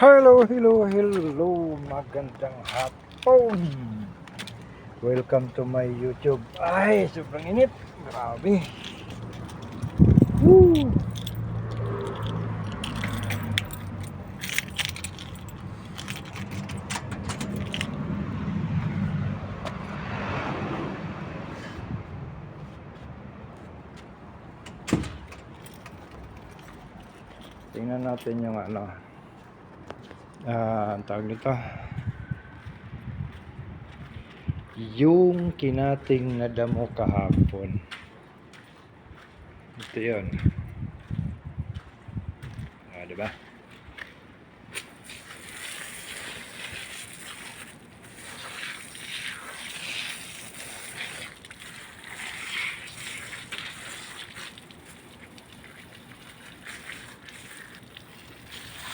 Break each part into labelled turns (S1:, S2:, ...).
S1: Hello, magandang hapon. Welcome to my YouTube. Ay, sobrang init. Grabe. Woo! Tingnan natin yung ang tawag nito. Yung kinating nadamo kahapon. Ito yun. Diba?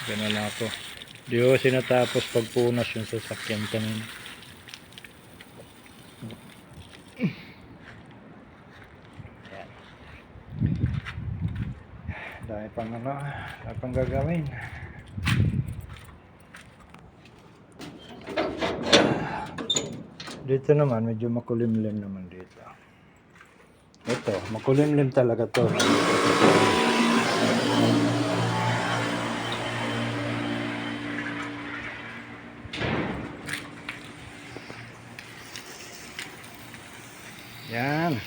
S1: Ganun na ako. Di ko sinatapos pagpunas yung sasakyan kanina. Dahil pang dahil pang gagawin. Dito naman medyo makulimlim naman dito. Ito, makulimlim talaga to. Yan.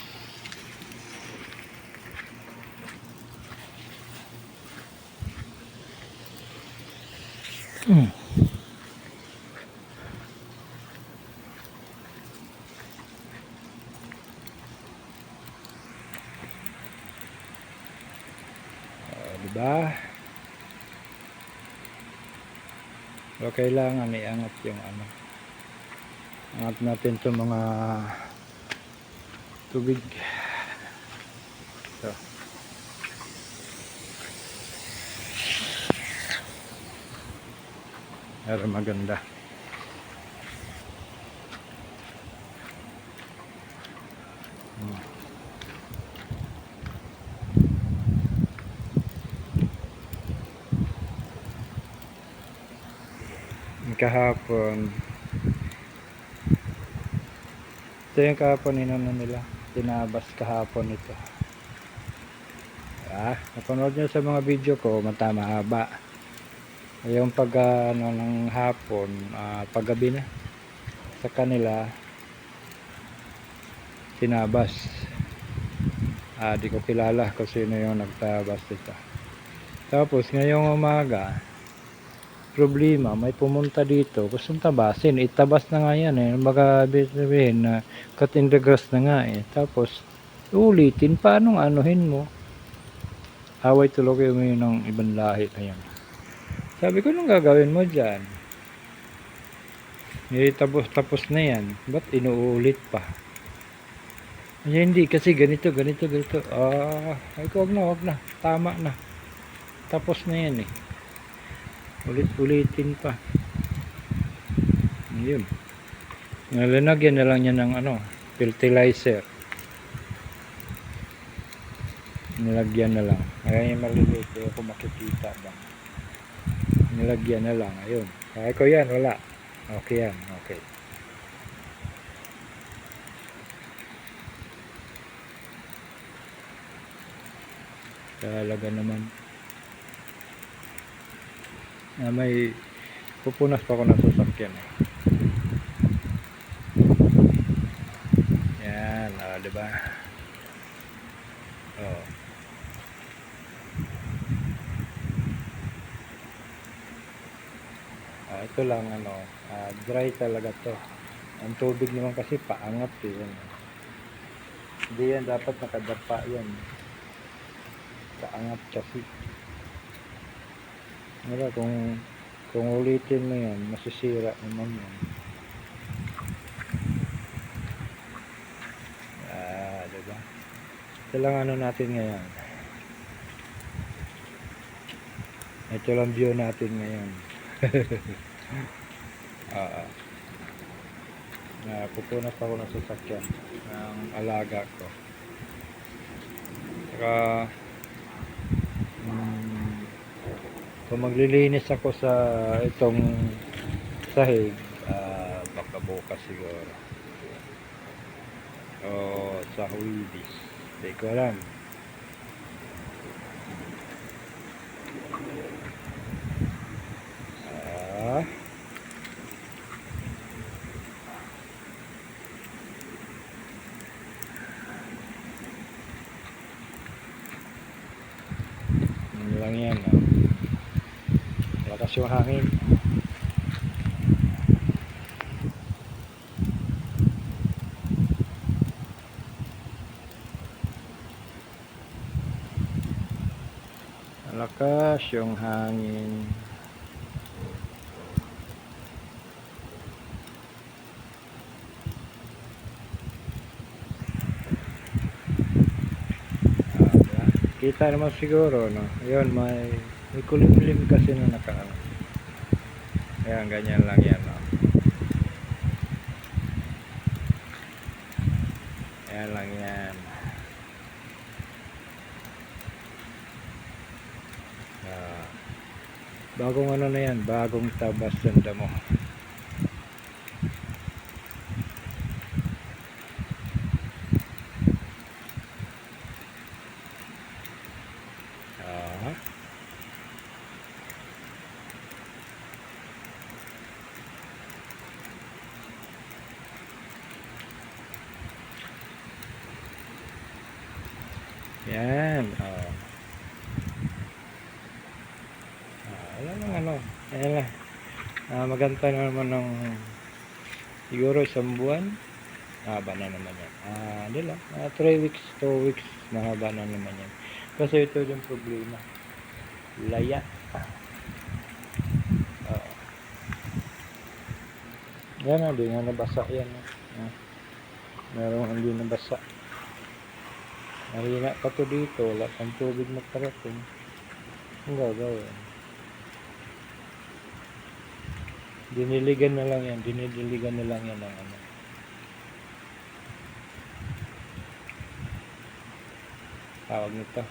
S1: Diba? So kailangan iangat yung angat natin itong mga tubig. So para maganda. Kahapon ito yung kahapon nila tinabas kahapon ito. Napanood nyo sa mga video ko, mahaba yung pag ng hapon, paggabi na sa kanila tinabas. Di ko kilala kung sino yung nagtabas dito. Tapos ngayong umaga problema, may pumunta dito gustong tabasin, itabas na nga yan baka sabihin na cut in the grass na nga tapos ulitin, paano anuhin mo, away tuloy mo yun ng ibang lahi. Ayan, sabi ko, nung gagawin mo dyan, tapos na yan, ba't inuulit pa? Hindi, kasi ganito ay ko, wag na, tama na, tapos na yan ulit-ulitin pa. Yun, nalalagyan na lang yan ng fertilizer, nilagyan na lang. Ayan yung maliliit, kung makikita ba, nilagyan na lang. Ayun, kaya ko yan, wala, okay yan, okay. Talaga naman may pupunas pa ako ng sasakyan yan, diba? Ito lang dry talaga to. Ang tubig naman kasi paangat hindi yan dapat nakadapa yan, paangat kasi. Wala, kung ulitin mo yan, masisira naman yan. Diba? Ito lang natin ngayon. Ito lang view natin ngayon. Pupunas ako ng sasakyan ng alaga ko. Saka So maglilinis ako sa itong sahig, baka bukas siguro. O sa Huibis. Hindi ko alam. Ah, yun lang yan. Lakas yung hangin. Lakas yung hangin. Kita naman siguro, no? Ayun, may kulimlim kasi na nakaano. Ayan, ganyan lang yan, no? Ayan lang yan. Bagong ano na yan, bagong tabas ng damo. Yan. Wala lang ano. Ayan lang. Maganda na naman ng siguro isang buwan. Mahaba na naman yan. Hindi lang. 3 weeks, 2 weeks. Mahaba na naman yan. Kasi ito yung problema. Laya. Yan hindi nga nabasa yan. Merong hindi nabasa. Mahina pa to dito. Wala pang tubig magkarating. Ang gagawin. Diniligan na lang yan. Dinidiligan na lang yan ng ano. Tawag nito.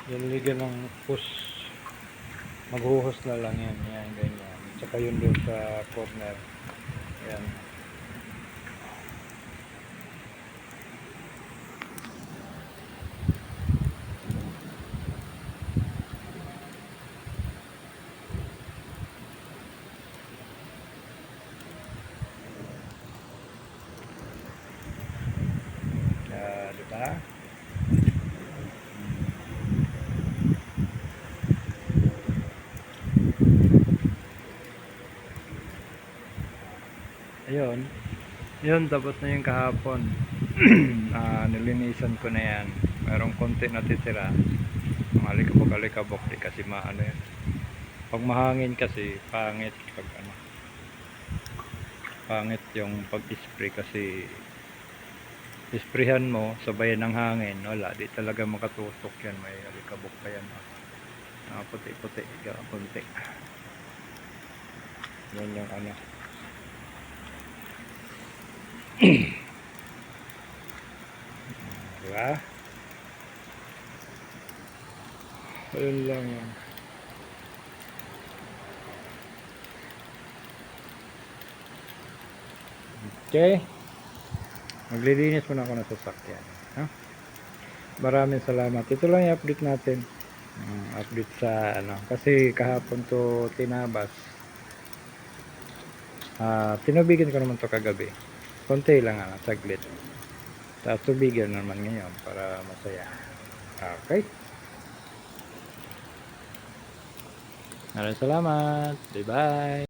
S1: Diniligan ng push. Maghuhos na lang yan. Yan, ganyan. Tsaka yun doon sa corner. Yan. Diba? Ayun. Yun, tapos na yung kahapon. Nilinisan ko na yan. Merong konti natitira. Mga alikabok-alikabok. Di kasi maano yan. Pag mahangin kasi, pangit. Pag ano. Pangit yung pag-spray kasi isprehan mo, sabayan ng hangin. Wala, di talaga makatutok yan. May alikabok pa yan. Puti-puti. Konti. Yan yung ano. Diba? Ayun lang yan. Okay. Maglilinis muna ako ng sasakyan. Maraming salamat. Ito lang yung update natin. Update sa ano. Kasi kahapon to tinabas. Tinubigan ko naman to kagabi. Konti lang saglit. Tapos tubigan naman ngayon para masaya. Okay. Maraming salamat. Bye bye.